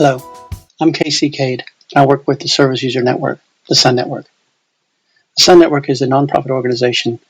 Hello, I'm Casey Cade. I work with the Service User Network, the Sun Network. The Sun Network is a nonprofit organization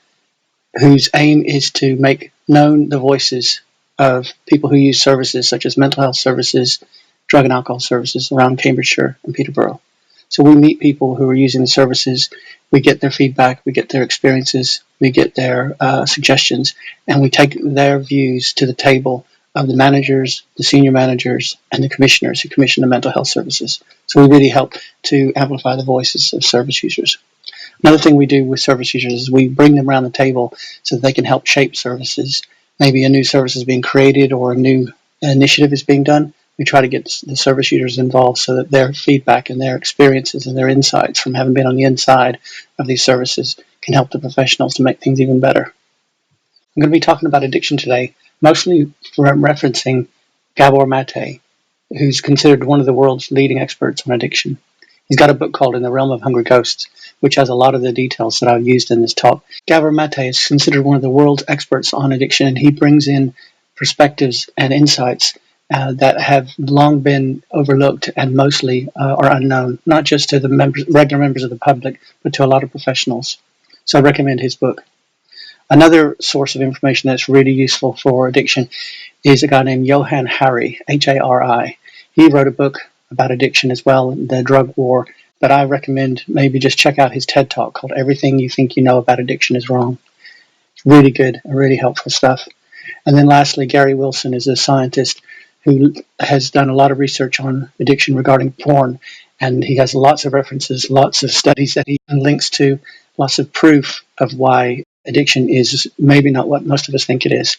whose aim is to make known the voices of people who use services such as mental health services, drug and alcohol services around Cambridgeshire and Peterborough. So we meet people who are using the services, we get their feedback, we get their experiences, we get their suggestions, and we take their views to the table of the managers, the senior managers, and the commissioners who commission the mental health services. So we really help to amplify the voices of service users. Another thing we do with service users is we bring them around the table so that they can help shape services. Maybe a new service is being created or a new initiative is being done. We try to get the service users involved so that their feedback and their experiences and their insights from having been on the inside of these services can help the professionals to make things even better. I'm going to be talking about addiction today, mostly referencing Gabor Mate, who's considered one of the world's leading experts on addiction. He's got a book called In the Realm of Hungry Ghosts, which has a lot of the details that I've used in this talk. Gabor Mate is considered one of the world's experts on addiction, and he brings in perspectives and insights that have long been overlooked and mostly are unknown, not just to the regular members of the public, but to a lot of professionals. So I recommend his book. Another source of information that's really useful for addiction is a guy named Johann Hari, Hari. He wrote a book about addiction as well, The Drug War, but I recommend maybe just check out his TED Talk called Everything You Think You Know About Addiction Is Wrong. It's really good and really helpful stuff. And then lastly, Gary Wilson is a scientist who has done a lot of research on addiction regarding porn, and he has lots of references, lots of studies that he links to, lots of proof of why addiction is maybe not what most of us think it is.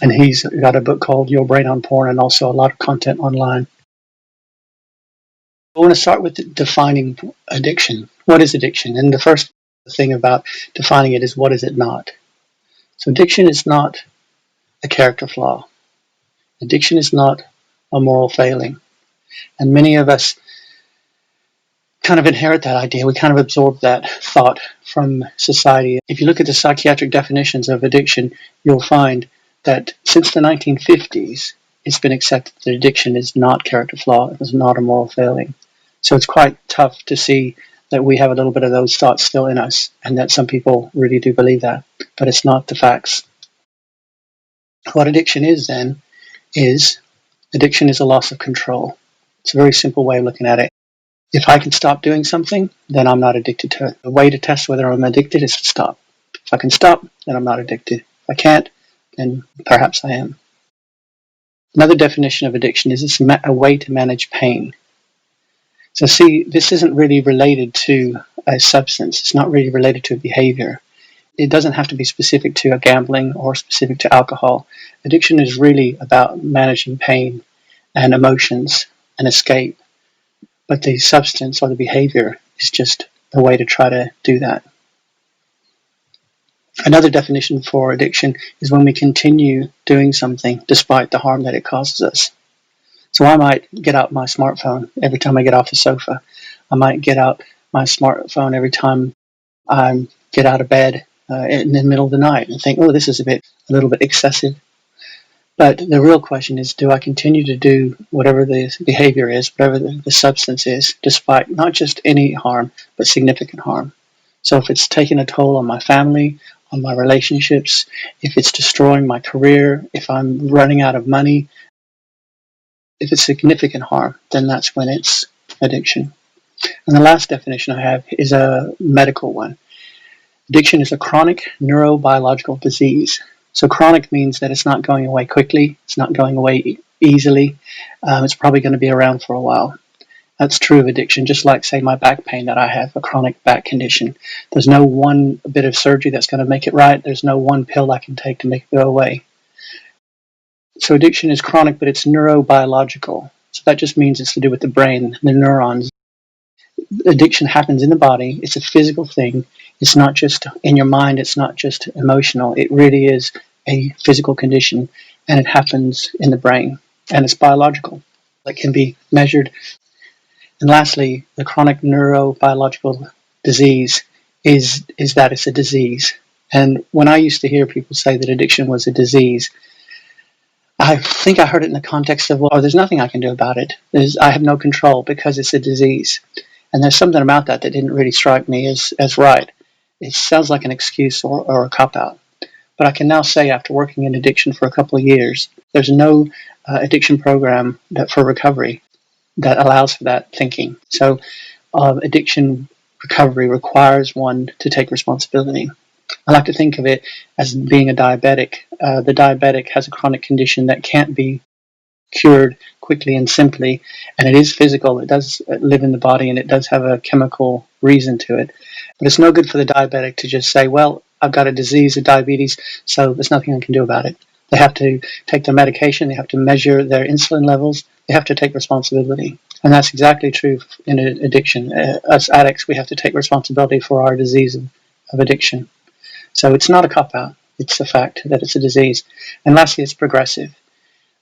And he's got a book called Your Brain on Porn and also a lot of content online. I want to start with defining addiction. What is addiction? And the first thing about defining it is what is it not? So addiction is not a character flaw. Addiction is not a moral failing. And many of us kind of inherit that idea. We kind of absorb that thought from society. If you look at the psychiatric definitions of addiction, you'll find that since the 1950s, it's been accepted that addiction is not character flaw, it is not a moral failing. So it's quite tough to see that we have a little bit of those thoughts still in us, and that some people really do believe that, but it's not the facts. What addiction is then is addiction is a loss of control. It's a very simple way of looking at it. If I can stop doing something, then I'm not addicted to it. The way to test whether I'm addicted is to stop. If I can stop, then I'm not addicted. If I can't, then perhaps I am. Another definition of addiction is it's a way to manage pain. So see, this isn't really related to a substance. It's not really related to a behavior. It doesn't have to be specific to a gambling or specific to alcohol. Addiction is really about managing pain and emotions and escape. But the substance or the behavior is just a way to try to do that. Another definition for addiction is when we continue doing something despite the harm that it causes us. So I might get out my smartphone every time I get off the sofa. I might get out my smartphone every time I get out of bed in the middle of the night and think, oh, this is a little bit excessive. But the real question is, do I continue to do whatever the behavior is, whatever the substance is, despite not just any harm, but significant harm? So if it's taking a toll on my family, on my relationships, if it's destroying my career, if I'm running out of money, if it's significant harm, then that's when it's addiction. And the last definition I have is a medical one. Addiction is a chronic neurobiological disease. So chronic means that it's not going away quickly, it's not going away easily, it's probably going to be around for a while. That's true of addiction, just like, say, my back pain that I have, a chronic back condition. There's no one bit of surgery that's going to make it right. There's no one pill I can take to make it go away. So addiction is chronic, but it's neurobiological. So that just means it's to do with the brain, the neurons. Addiction happens in the body. It's a physical thing. It's not just in your mind. It's not just emotional. It really is a physical condition, and it happens in the brain, and it's biological. It can be measured. And lastly, the chronic neurobiological disease is that it's a disease. And when I used to hear people say that addiction was a disease, I think I heard it in the context of, well, there's nothing I can do about it. I have no control because it's a disease. And there's something about that didn't really strike me as right. It sounds like an excuse or a cop-out. But I can now say, after working in addiction for a couple of years, there's no addiction program for recovery that allows for that thinking. So addiction recovery requires one to take responsibility. I like to think of it as being a diabetic. The diabetic has a chronic condition that can't be cured quickly and simply, and it is physical. It does live in the body, and it does have a chemical reason to it. But it's no good for the diabetic to just say, well, I've got a disease of diabetes, so there's nothing I can do about it. They have to take their medication. They have to measure their insulin levels. They have to take responsibility. And that's exactly true in addiction. Us addicts, we have to take responsibility for our disease of addiction. So it's not a cop-out. It's a fact that it's a disease. And lastly, it's progressive.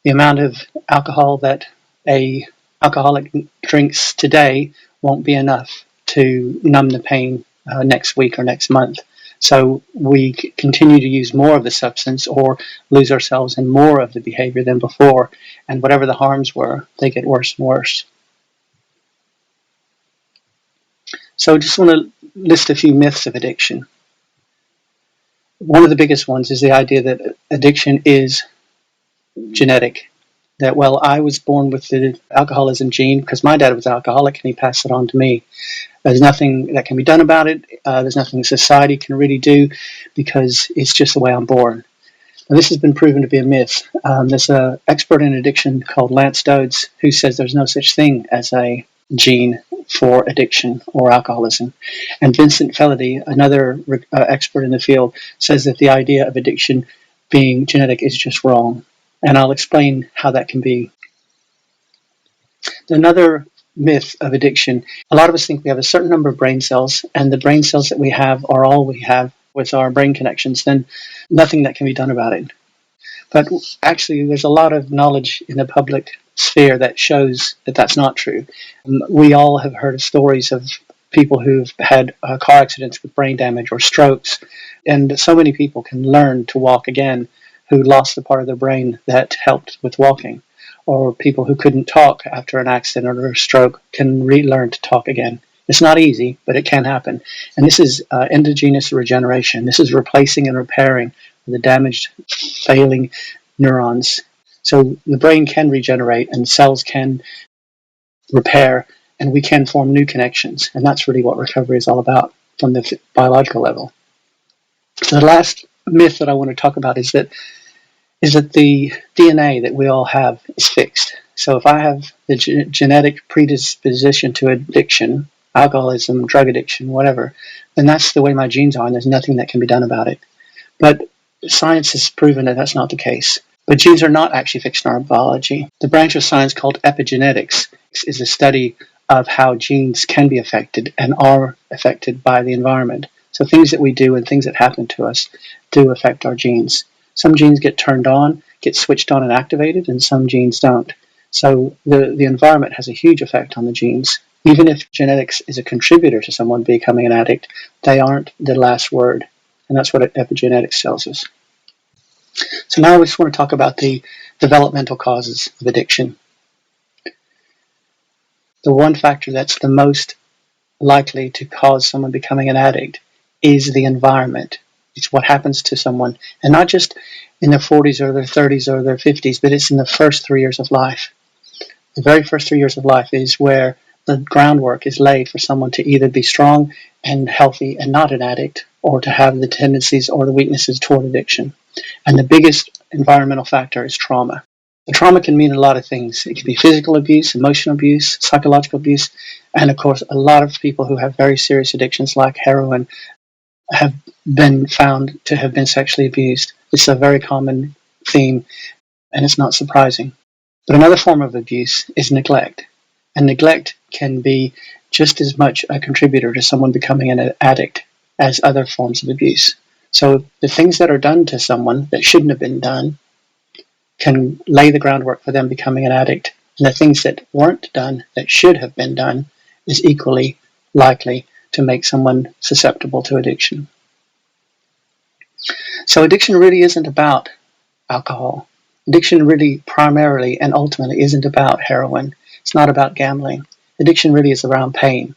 The amount of alcohol that a alcoholic drinks today won't be enough to numb the pain next week or next month. So we continue to use more of the substance or lose ourselves in more of the behavior than before. And whatever the harms were, they get worse and worse. So I just want to list a few myths of addiction. One of the biggest ones is the idea that addiction is genetic. That, well, I was born with the alcoholism gene because my dad was alcoholic and he passed it on to me. There's nothing that can be done about it. There's nothing society can really do because it's just the way I'm born. And this has been proven to be a myth. There's an expert in addiction called Lance Dodds who says there's no such thing as a gene for addiction or alcoholism. And Vincent Felidy, another expert in the field, says that the idea of addiction being genetic is just wrong. And I'll explain how that can be. Another myth of addiction, a lot of us think we have a certain number of brain cells, and the brain cells that we have are all we have with our brain connections, then nothing that can be done about it. But actually, there's a lot of knowledge in the public sphere that shows that that's not true. We all have heard of stories of people who've had car accidents with brain damage or strokes, and so many people can learn to walk again who lost the part of their brain that helped with walking. Or people who couldn't talk after an accident or a stroke can relearn to talk again. It's not easy, but it can happen. And this is endogenous regeneration. This is replacing and repairing the damaged, failing neurons. So the brain can regenerate and cells can repair and we can form new connections. And that's really what recovery is all about from the biological level. So the last myth that I want to talk about is that the DNA that we all have is fixed. So if I have the genetic predisposition to addiction, alcoholism, drug addiction, whatever, then that's the way my genes are and there's nothing that can be done about it. But science has proven that that's not the case. But genes are not actually fixed in our biology. The branch of science called epigenetics is a study of how genes can be affected and are affected by the environment. So things that we do and things that happen to us do affect our genes. Some genes get turned on, get switched on and activated, and some genes don't. So the environment has a huge effect on the genes. Even if genetics is a contributor to someone becoming an addict, they aren't the last word. And that's what epigenetics tells us. So now we just want to talk about the developmental causes of addiction. The one factor that's the most likely to cause someone becoming an addict is the environment. It's what happens to someone, and not just in their 40s or their 30s or their 50s, but it's in the first 3 years of life. The very first 3 years of life is where the groundwork is laid for someone to either be strong and healthy and not an addict, or to have the tendencies or the weaknesses toward addiction. And the biggest environmental factor is trauma. The trauma can mean a lot of things. It can be physical abuse, emotional abuse, psychological abuse, and of course a lot of people who have very serious addictions like heroin have been found to have been sexually abused. It's a very common theme, and it's not surprising. But another form of abuse is neglect. And neglect can be just as much a contributor to someone becoming an addict as other forms of abuse. So the things that are done to someone that shouldn't have been done can lay the groundwork for them becoming an addict. And the things that weren't done that should have been done is equally likely to make someone susceptible to addiction. So addiction really isn't about alcohol. Addiction really primarily and ultimately isn't about heroin. It's not about gambling. Addiction really is around pain.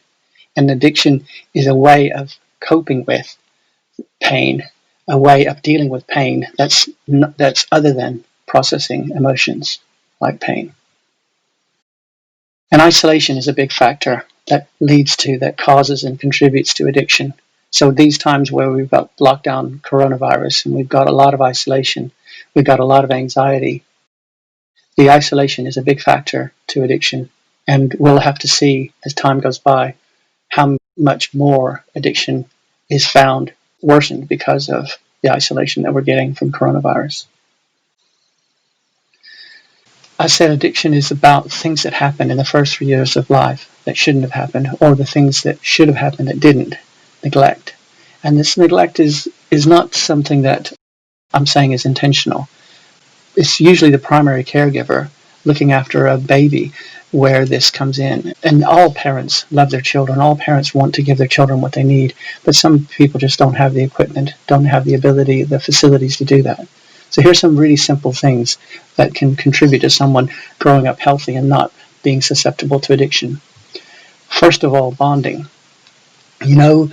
And addiction is a way of coping with pain, a way of dealing with pain that's other than processing emotions like pain. And isolation is a big factor that causes and contributes to addiction. So these times where we've got lockdown coronavirus and we've got a lot of isolation, we've got a lot of anxiety, the isolation is a big factor to addiction. And we'll have to see as time goes by how much more addiction is found worsened because of the isolation that we're getting from coronavirus. I said addiction is about things that happen in the first 3 years of life that shouldn't have happened, or the things that should have happened that didn't. Neglect. And this neglect is not something that I'm saying is intentional. It's usually the primary caregiver looking after a baby where this comes in. And all parents love their children. All parents want to give their children what they need. But some people just don't have the equipment, don't have the ability, the facilities to do that. So here's some really simple things that can contribute to someone growing up healthy and not being susceptible to addiction. First of all, bonding. You know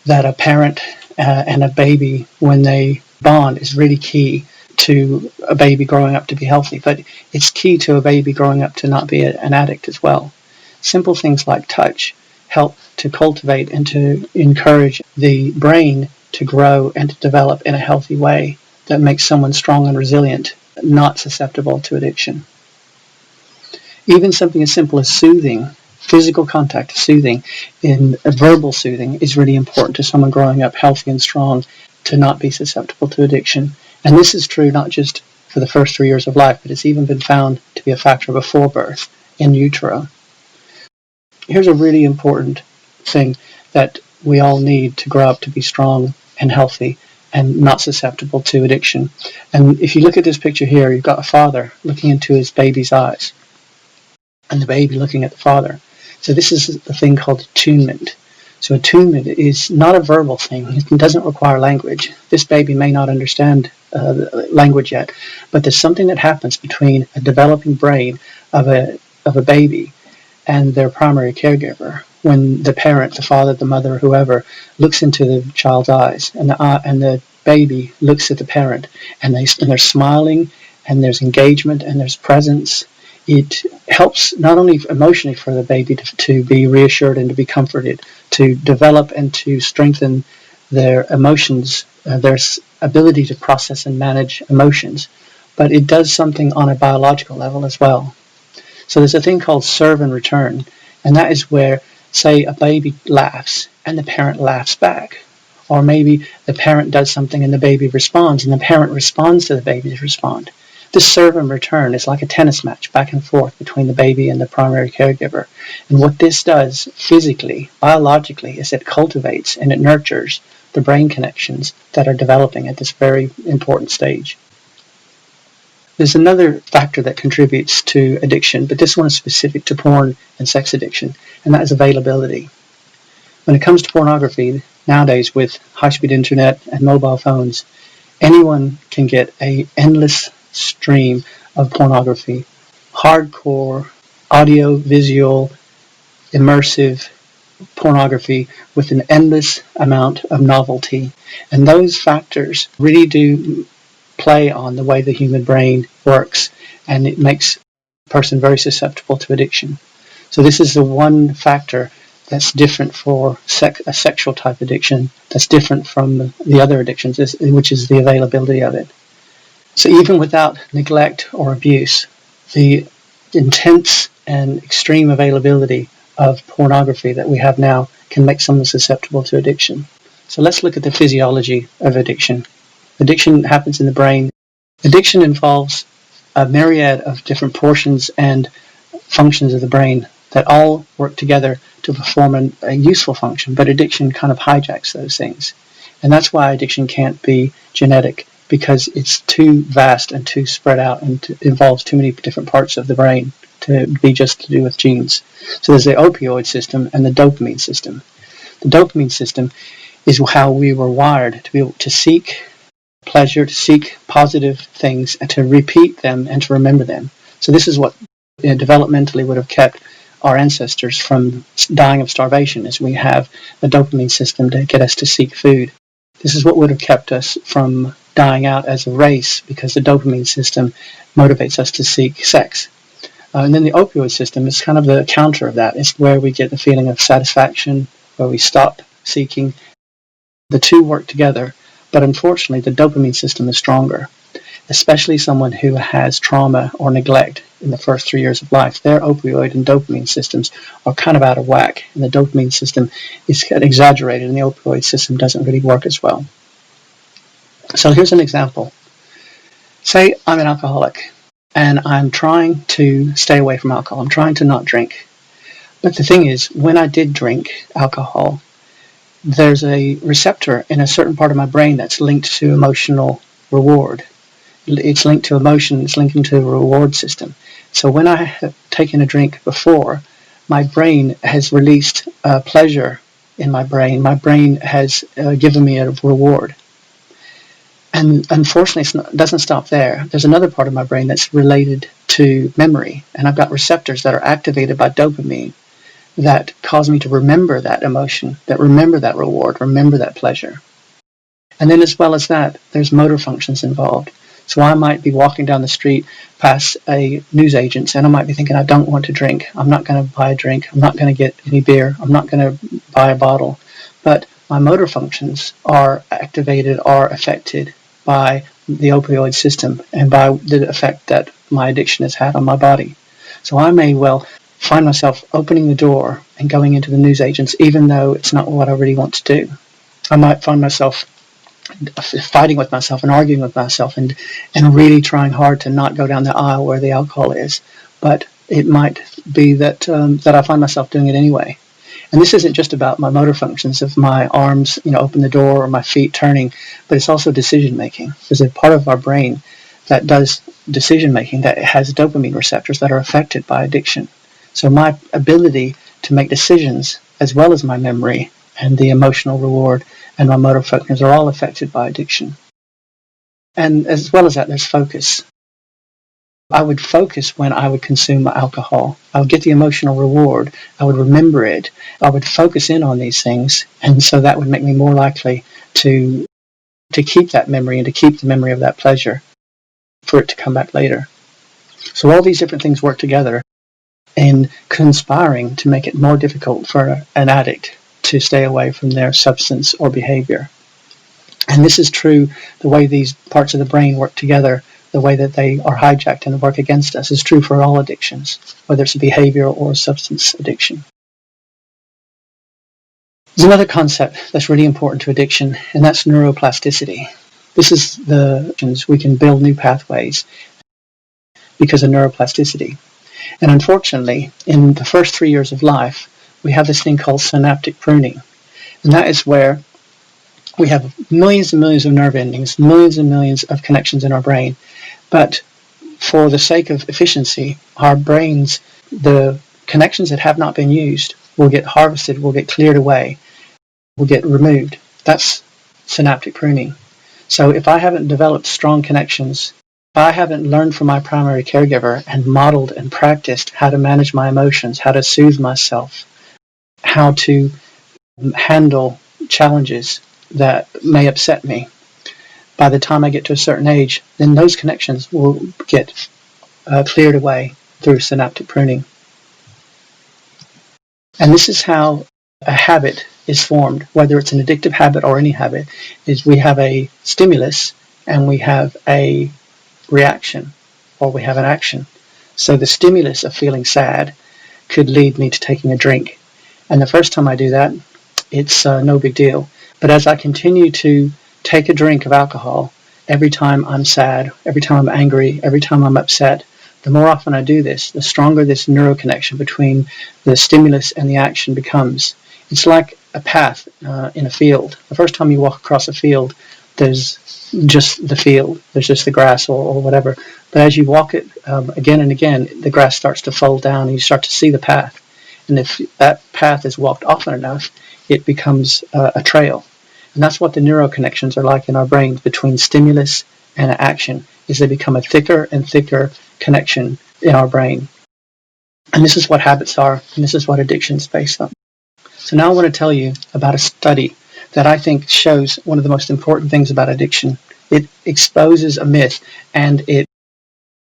that a parent and a baby, when they bond, is really key to a baby growing up to be healthy, but it's key to a baby growing up to not be an addict as well. Simple things like touch help to cultivate and to encourage the brain to grow and to develop in a healthy way that makes someone strong and resilient, not susceptible to addiction. Even something as simple as soothing, physical contact, soothing, in verbal soothing is really important to someone growing up healthy and strong to not be susceptible to addiction. And this is true not just for the first 3 years of life, but it's even been found to be a factor before birth, in utero. Here's a really important thing that we all need to grow up to be strong and healthy and not susceptible to addiction. And if you look at this picture here, you've got a father looking into his baby's eyes and the baby looking at the father. So this is a thing called attunement. So attunement is not a verbal thing. It doesn't require language. This baby may not understand language yet, but there's something that happens between a developing brain of a baby and their primary caregiver when the parent, the father, the mother, whoever, looks into the child's eyes and the baby looks at the parent and they're smiling and there's engagement and there's presence. It helps not only emotionally for the baby to be reassured and to be comforted, to develop and to strengthen their emotions, their ability to process and manage emotions, but it does something on a biological level as well. So there's a thing called serve and return, and that is where, say, a baby laughs and the parent laughs back. Or maybe the parent does something and the baby responds and the parent responds to the baby's response. This serve and return is like a tennis match back and forth between the baby and the primary caregiver. And what this does physically, biologically, is it cultivates and it nurtures the brain connections that are developing at this very important stage. There's another factor that contributes to addiction, but this one is specific to porn and sex addiction, and that is availability. When it comes to pornography, nowadays with high-speed internet and mobile phones, anyone can get an endless stream of pornography, hardcore, audio, visual, immersive pornography with an endless amount of novelty. And those factors really do play on the way the human brain works, and it makes a person very susceptible to addiction. So this is the one factor that's different for a sexual type addiction, that's different from the other addictions, which is the availability of it. So even without neglect or abuse, the intense and extreme availability of pornography that we have now can make someone susceptible to addiction. So let's look at the physiology of addiction. Addiction happens in the brain. Addiction involves a myriad of different portions and functions of the brain that all work together to perform a useful function, but addiction kind of hijacks those things. And that's why addiction can't be genetic, because it's too vast and too spread out and involves too many different parts of the brain to be just to do with genes. So there's the opioid system and the dopamine system. The dopamine system is how we were wired to be able to seek pleasure, to seek positive things, and to repeat them and to remember them. So this is what developmentally would have kept our ancestors from dying of starvation, is we have a dopamine system to get us to seek food. This is what would have kept us from dying out as a race, because the dopamine system motivates us to seek sex. And then the opioid system is kind of the counter of that. It's where we get the feeling of satisfaction, where we stop seeking. The two work together, but unfortunately the dopamine system is stronger, especially someone who has trauma or neglect in the first 3 years of life. Their opioid and dopamine systems are kind of out of whack, and the dopamine system is exaggerated, and the opioid system doesn't really work as well. So here's an example. Say I'm an alcoholic, and I'm trying to stay away from alcohol. I'm trying to not drink. But the thing is, when I did drink alcohol, there's a receptor in a certain part of my brain that's linked to emotional reward. It's linked to emotion, it's linked to the reward system. So when I have taken a drink before, my brain has released pleasure in my brain. My brain has given me a reward. And unfortunately, it doesn't stop there. There's another part of my brain that's related to memory, and I've got receptors that are activated by dopamine that cause me to remember that emotion, that remember that reward, remember that pleasure. And then as well as that, there's motor functions involved. So I might be walking down the street past a newsagent's, and I might be thinking, I don't want to drink. I'm not going to buy a drink. I'm not going to get any beer. I'm not going to buy a bottle. But my motor functions are activated, are affected by the opioid system and by the effect that my addiction has had on my body. So I may well find myself opening the door and going into the newsagent's, even though it's not what I really want to do. I might find myself fighting with myself and arguing with myself and really trying hard to not go down the aisle where the alcohol is. But it might be that I find myself doing it anyway. And this isn't just about my motor functions of my arms, open the door, or my feet turning, but it's also decision making. There's a part of our brain that does decision making that has dopamine receptors that are affected by addiction. So my ability to make decisions, as well as my memory and the emotional reward and my motor functions, are all affected by addiction. And as well as that, there's focus. I would focus when I would consume alcohol. I would get the emotional reward. I would remember it. I would focus in on these things. And so that would make me more likely to keep that memory and to keep the memory of that pleasure for it to come back later. So all these different things work together in conspiring to make it more difficult for an addict to stay away from their substance or behavior. And this is true, the way these parts of the brain work together, the way that they are hijacked and work against us, is true for all addictions, whether it's a behavior or a substance addiction. There's another concept that's really important to addiction, and that's neuroplasticity. This is we can build new pathways because of neuroplasticity. And unfortunately, in the first 3 years of life, we have this thing called synaptic pruning. And that is where we have millions and millions of nerve endings, millions and millions of connections in our brain. But for the sake of efficiency, our brains, the connections that have not been used, will get harvested, will get cleared away, will get removed. That's synaptic pruning. So if I haven't developed strong connections, if I haven't learned from my primary caregiver and modeled and practiced how to manage my emotions, how to soothe myself, how to handle challenges that may upset me, by the time I get to a certain age, then those connections will get cleared away through synaptic pruning. And this is how a habit is formed, whether it's an addictive habit or any habit, is we have a stimulus and we have a reaction, or we have an action. So the stimulus of feeling sad could lead me to taking a drink. And the first time I do that, it's no big deal. But as I continue to take a drink of alcohol, every time I'm sad, every time I'm angry, every time I'm upset, the more often I do this, the stronger this neuroconnection between the stimulus and the action becomes. It's like a path in a field. The first time you walk across a field, there's just the field, there's just the grass or whatever. But as you walk it again and again, the grass starts to fold down and you start to see the path. And if that path is walked often enough, it becomes a trail. And that's what the neuroconnections are like in our brains between stimulus and action, is they become a thicker and thicker connection in our brain. And this is what habits are, and this is what addiction is based on. So now I want to tell you about a study that I think shows one of the most important things about addiction. It exposes a myth, and it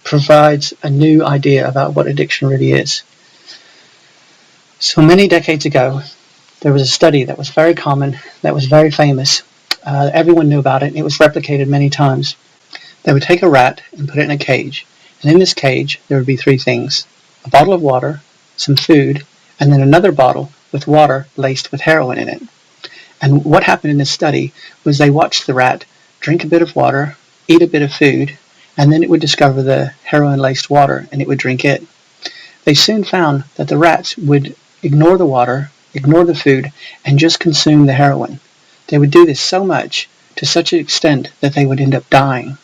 provides a new idea about what addiction really is. So many decades ago, there was a study that was very common, that was very famous. Everyone knew about it, and it was replicated many times. They would take a rat and put it in a cage, and in this cage there would be three things: a bottle of water, some food, and then another bottle with water laced with heroin in it. And what happened in this study was they watched the rat drink a bit of water, eat a bit of food, and then it would discover the heroin-laced water and it would drink it. They soon found that the rats would ignore the water, ignore the food, and just consume the heroin. They would do this so much, to such an extent, that they would end up dying.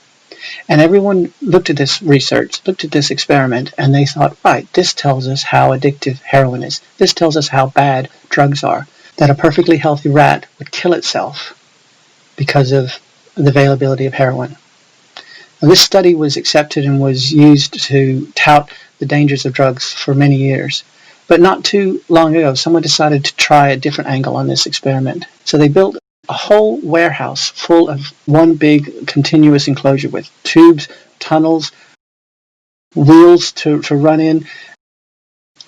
And everyone looked at this research, looked at this experiment, and they thought, right, this tells us how addictive heroin is. This tells us how bad drugs are, that a perfectly healthy rat would kill itself because of the availability of heroin. Now, this study was accepted and was used to tout the dangers of drugs for many years. But not too long ago, someone decided to try a different angle on this experiment. So they built a whole warehouse full of one big continuous enclosure with tubes, tunnels, wheels to run in,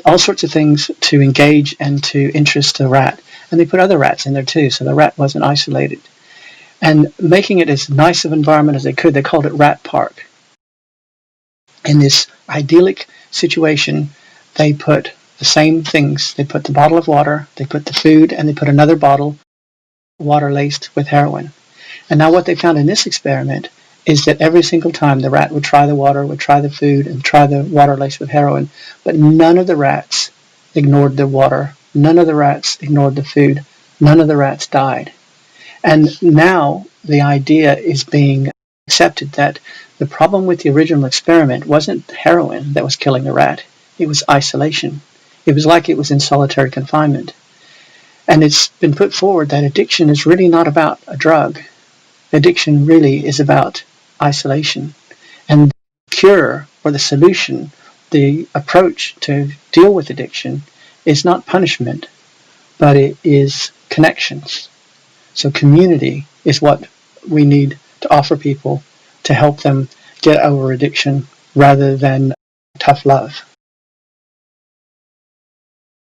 all sorts of things to engage and to interest the rat. And they put other rats in there too, so the rat wasn't isolated. And making it as nice of an environment as they could, they called it Rat Park. In this idyllic situation, they put the same things. They put the bottle of water, they put the food, and they put another bottle, water laced with heroin. And now what they found in this experiment is that every single time the rat would try the water, would try the food, and try the water laced with heroin, but none of the rats ignored the water, none of the rats ignored the food, none of the rats died. And now the idea is being accepted that the problem with the original experiment wasn't heroin that was killing the rat, it was isolation. It was like it was in solitary confinement. And it's been put forward that addiction is really not about a drug. Addiction really is about isolation. And the cure or the solution, the approach to deal with addiction is not punishment, but it is connections. So community is what we need to offer people to help them get over addiction rather than tough love.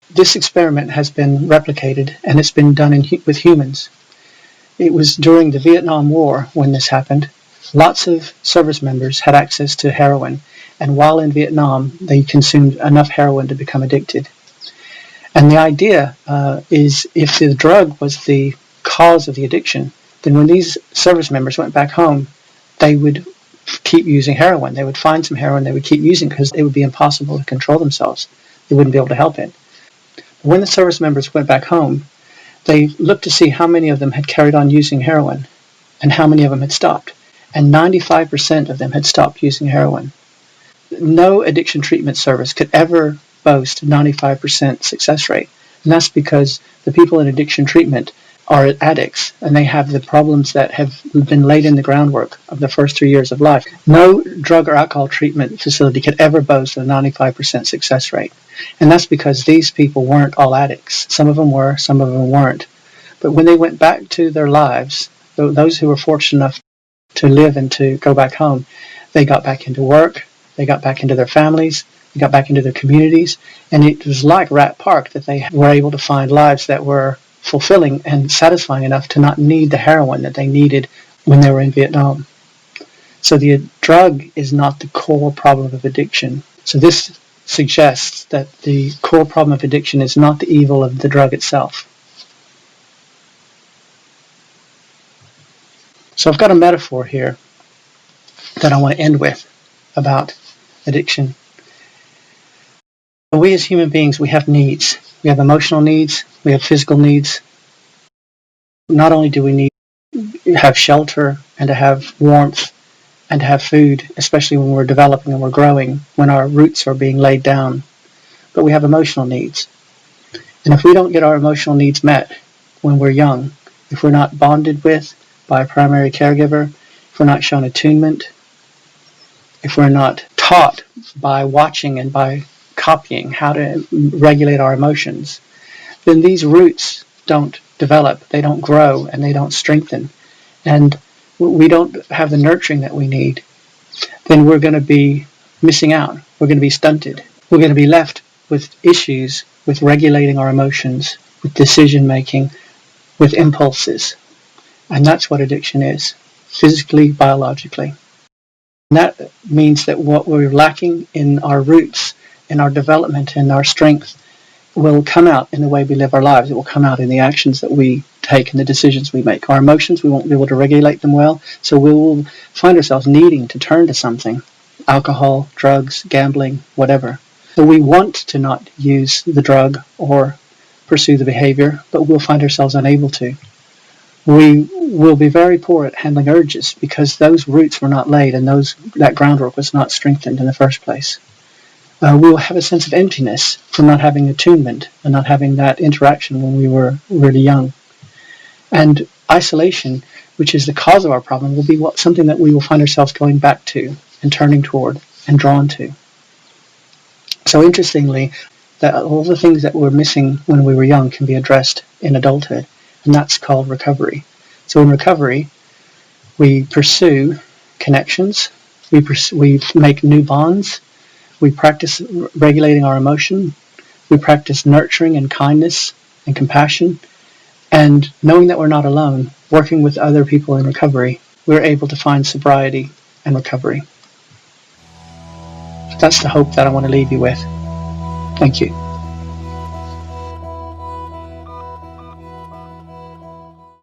This experiment has been replicated, and it's been done with humans. It was during the Vietnam War when this happened. Lots of service members had access to heroin, and while in Vietnam, they consumed enough heroin to become addicted. And the idea is if the drug was the cause of the addiction, then when these service members went back home, they would keep using heroin. They would find some heroin, they would keep using because it would be impossible to control themselves. They wouldn't be able to help it. When the service members went back home, they looked to see how many of them had carried on using heroin and how many of them had stopped. And 95% of them had stopped using heroin. No addiction treatment service could ever boast a 95% success rate. And that's because the people in addiction treatment are addicts, and they have the problems that have been laid in the groundwork of the first 3 years of life. No drug or alcohol treatment facility could ever boast a 95% success rate. And that's because these people weren't all addicts. Some of them were, some of them weren't. But when they went back to their lives, those who were fortunate enough to live and to go back home, they got back into work, they got back into their families, they got back into their communities, and it was like Rat Park that they were able to find lives that were fulfilling and satisfying enough to not need the heroin that they needed when they were in Vietnam. So the drug is not the core problem of addiction. So this suggests that the core problem of addiction is not the evil of the drug itself. So I've got a metaphor here that I want to end with about addiction. We as human beings, we have needs. We have emotional needs, we have physical needs. Not only do we need to have shelter and to have warmth and to have food, especially when we're developing and we're growing, when our roots are being laid down, but we have emotional needs. And if we don't get our emotional needs met when we're young, if we're not bonded with by a primary caregiver, if we're not shown attunement, if we're not taught by watching and by copying how to regulate our emotions, then these roots don't develop, they don't grow, and they don't strengthen. And we don't have the nurturing that we need, then we're going to be missing out. We're going to be stunted. We're going to be left with issues with regulating our emotions, with decision making, with impulses. And that's what addiction is, physically, biologically. And that means that what we're lacking in our roots, in our development, in our strength, will come out in the way we live our lives. It will come out in the actions that we take and the decisions we make. Our emotions, we won't be able to regulate them well, so we will find ourselves needing to turn to something, alcohol, drugs, gambling, whatever. So we want to not use the drug or pursue the behavior, but we'll find ourselves unable to. We will be very poor at handling urges because those roots were not laid and that groundwork was not strengthened in the first place. We will have a sense of emptiness from not having attunement and not having that interaction when we were really young. And isolation, which is the cause of our problem, will be something that we will find ourselves going back to and turning toward and drawn to. So interestingly, that all the things that were missing when we were young can be addressed in adulthood, and that's called recovery. So in recovery, we pursue connections, we make new bonds, we practice regulating our emotion, we practice nurturing and kindness and compassion, and knowing that we're not alone, working with other people in recovery, we're able to find sobriety and recovery. That's the hope that I want to leave you with. Thank you.